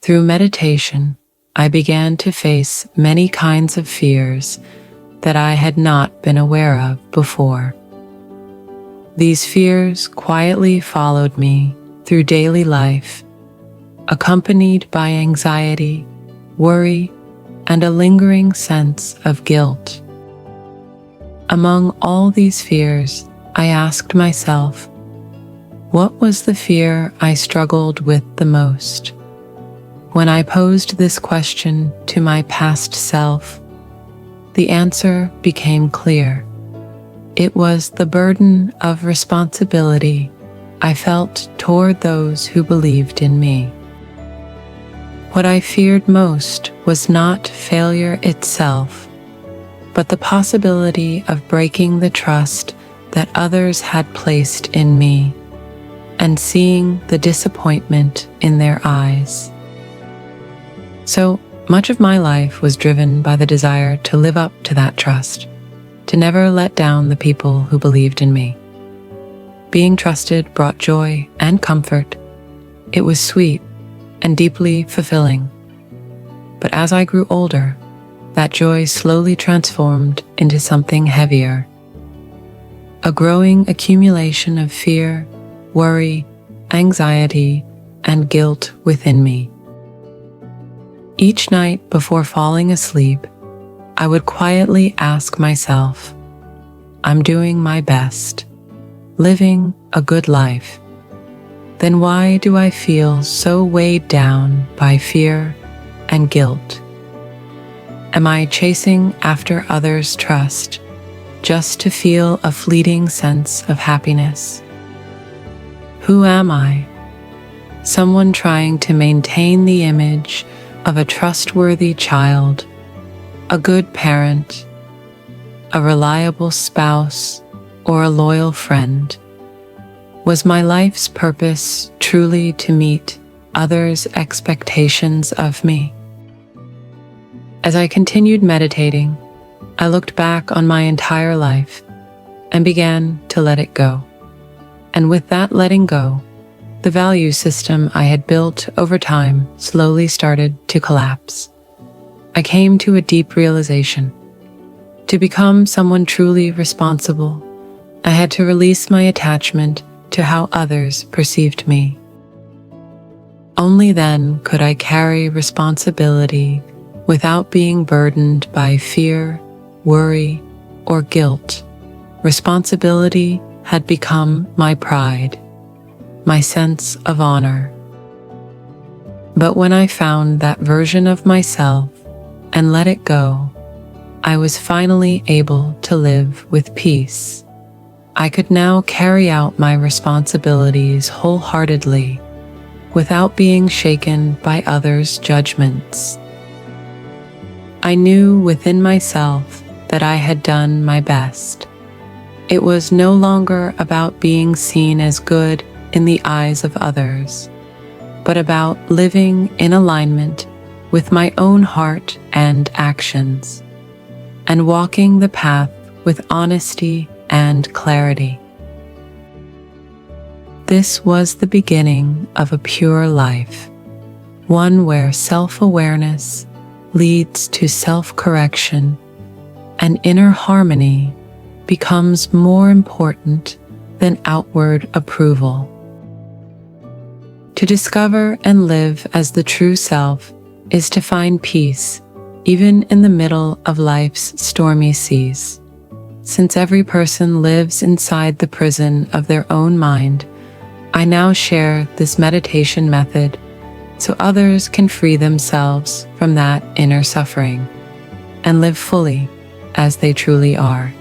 Through meditation, I began to face many kinds of fears that I had not been aware of before. These fears quietly followed me through daily life, accompanied by anxiety, worry, and a lingering sense of guilt. Among all these fears, I asked myself, what was the fear I struggled with the most? When I posed this question to my past self, the answer became clear. It was the burden of responsibility I felt toward those who believed in me. What I feared most was not failure itself, but the possibility of breaking the trust that others had placed in me and seeing the disappointment in their eyes. So much of my life was driven by the desire to live up to that trust, to never let down the people who believed in me. Being trusted brought joy and comfort. It was sweet and deeply fulfilling. But as I grew older, that joy slowly transformed into something heavier. A growing accumulation of fear, worry, anxiety, and guilt within me. Each night before falling asleep, I would quietly ask myself, I'm doing my best, living a good life. Then why do I feel so weighed down by fear and guilt? Am I chasing after others' trust just to feel a fleeting sense of happiness? Who am I? Someone trying to maintain the image of a trustworthy child, a good parent, a reliable spouse, or a loyal friend? Was my life's purpose truly to meet others' expectations of me? As I continued meditating, I looked back on my entire life and began to let it go. And with that letting go, the value system I had built over time slowly started to collapse. I came to a deep realization. To become someone truly responsible, I had to release my attachment to how others perceived me. Only then could I carry responsibility without being burdened by fear, worry, or guilt. Responsibility had become my pride, my sense of honor. But when I found that version of myself and let it go, I was finally able to live with peace. I could now carry out my responsibilities wholeheartedly without being shaken by others' judgments. I knew within myself that I had done my best. It was no longer about being seen as good in the eyes of others, but about living in alignment with my own heart and actions, and walking the path with honesty and clarity. This was the beginning of a pure life, one where self-awareness leads to self-correction and inner harmony becomes more important than outward approval. To discover and live as the true self is to find peace even in the middle of life's stormy seas. Since every person lives inside the prison of their own mind, I now share this meditation method so others can free themselves from that inner suffering and live fully as they truly are.